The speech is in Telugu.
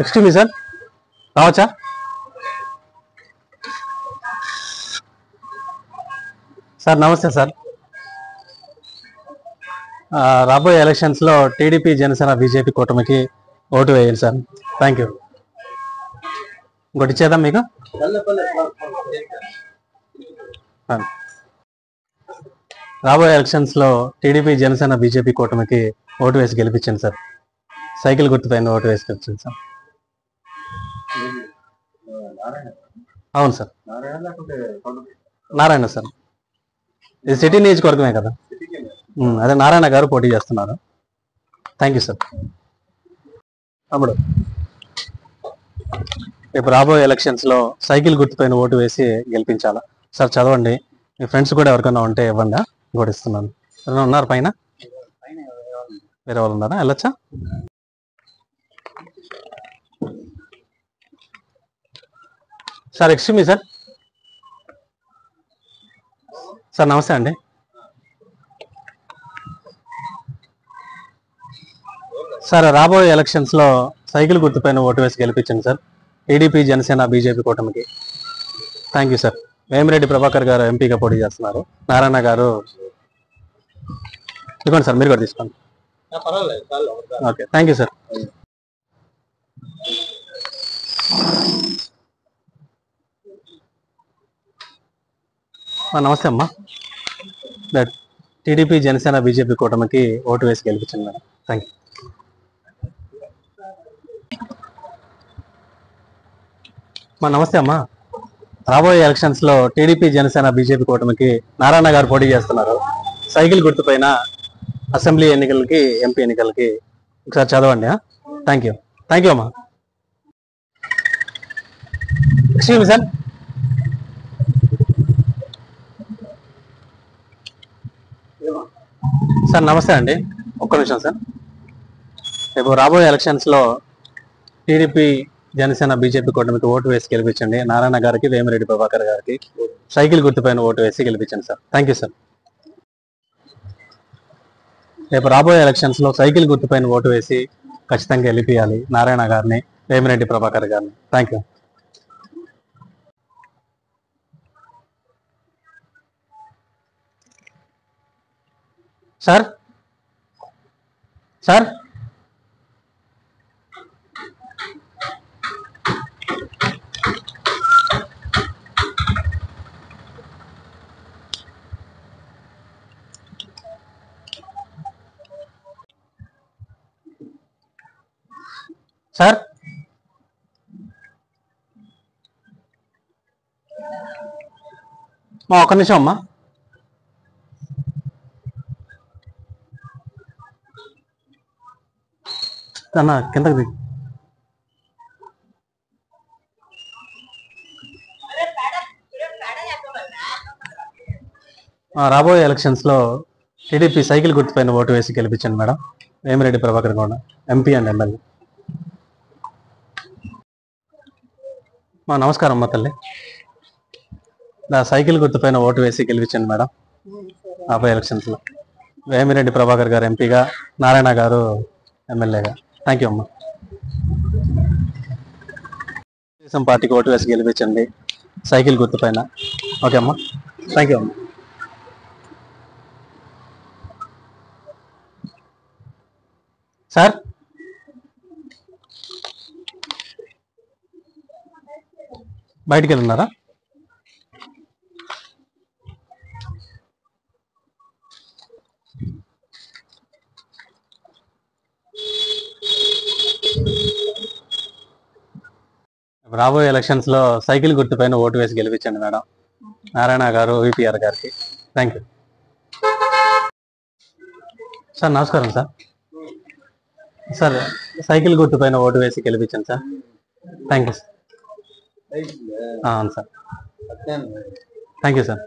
ఎక్స్క్యూజ్ మీ సార్, రావచ్చా? సార్ నమస్తే సార్. రాబోయే ఎలక్షన్స్లో టీడీపీ, జనసేన, బీజేపీ కూటమికి ఓటు వేయండి సార్. Thank you. ఇంకోటి ఇచ్చేద్దాం మీకు. రాబోయే ఎలక్షన్స్లో టీడీపీ, జనసేన, బీజేపీ కూటమికి ఓటు వేసి గెలిపించండి సార్. సైకిల్ గుర్తుపైన ఓటు వేసి గెలిపించండి సార్. అవును సార్, నారాయణ సార్. ఇది సిటీ నియోజకవర్గమే కదా. అదే నారాయణ గారు పోటీ చేస్తున్నారు. Thank you sir. అప్పుడు రేపు రాబోయే ఎలక్షన్స్లో సైకిల్ గుర్తుపైన ఓటు వేసి గెలిపించాలా సార్? చదవండి, మీ ఫ్రెండ్స్ కూడా ఎవరికైనా ఉంటే ఇవ్వండి. ఇంకోటి ఇస్తున్నాను. ఎవరైనా ఉన్నారు పైన? వేరే వాళ్ళు ఉన్నారా? వెళ్ళొచ్చా? Sir excuse me sir. Sir నమస్తే అండి. సార్ రాబోయే ఎలక్షన్స్లో సైకిల్ గుర్తుపైన ఓటు వేసి గెలిపించండి సార్. టీడీపీ, జనసేన, బీజేపీ కూటమికి. Thank you sir. Vemireddy Prabhakar గారు ఎంపీగా పోటీ చేస్తున్నారు. నారాయణ గారు ఇవ్వండి సార్, మీరు కూడా తీసుకోండి. Okay, thank you sir. నమస్తే అమ్మా. టీడీపీ, జనసేన, బీజేపీ కూటమికి ఓటు వేసి గెలిపించండి మేడం. Thank you. నమస్తే అమ్మా. రాబోయే ఎలక్షన్స్లో టీడీపీ, జనసేన, బీజేపీ కూటమికి నారాయణ గారు పోటీ చేస్తున్నారు. సైకిల్ గుర్తుపైన అసెంబ్లీ ఎన్నికలకి, ఎంపీ ఎన్నికలకి ఒకసారి చదవండి. Thank you. థ్యాంక్ యూ అమ్మా. Excuse me sir. సార్ నమస్తే అండి. ఒక్క నిమిషం సార్. రేపు రాబోయే ఎలక్షన్స్లో టీడీపీ, జనసేన, బీజేపీ కూటమికి ఓటు వేసి గెలిపించండి. నారాయణ గారికి, వేమిరెడ్డి ప్రభాకర్ గారికి సైకిల్ గుర్తుపైన ఓటు వేసి గెలిపించండి సార్. Thank you sir. రేపు రాబోయే ఎలక్షన్స్లో సైకిల్ గుర్తుపైన ఓటు వేసి ఖచ్చితంగా గెలిపియాలి నారాయణ గారిని, వేమిరెడ్డి ప్రభాకర్ గారిని. Thank you sir. Sir sir ఒక్క నిమిషం అమ్మా. అన్న కిందకి దిగు. రాబోయే ఎలక్షన్స్లో టీడీపీ సైకిల్ గుర్తుపైన ఓటు వేసి గెలిపించండి madam. Vemireddy Prabhakar Gowda MP and MLA. నమస్కారం అమ్మ తల్లి. సైకిల్ గుర్తుపైన ఓటు వేసి గెలిపించండి మేడం రాబోయే ఎలక్షన్స్లో. వేమిరెడ్డి ప్రభాకర్ గారు ఎంపీగా, నారాయణ గారు ఎమ్మెల్యేగా. థ్యాంక్ యూ అమ్మా. తెలుగుదేశం పార్టీకి ఓటు వేసి గెలిపించండి సైకిల్ గుర్తుపైన. ఓకే అమ్మా, థ్యాంక్ యూ అమ్మా. సార్ బయటికి వెళ్తున్నారా? రాబోయే ఎలక్షన్స్లో సైకిల్ గుర్తుపైన ఓటు వేసి గెలిపించండి మేడం నారాయణ గారు, విపిఆర్ గారికి. Thank you sir. నమస్కారం సార్. సార్ సైకిల్ గుర్తుపైన ఓటు వేసి గెలిపించండి సార్. Thank you sir. అవును సార్. Thank you sir.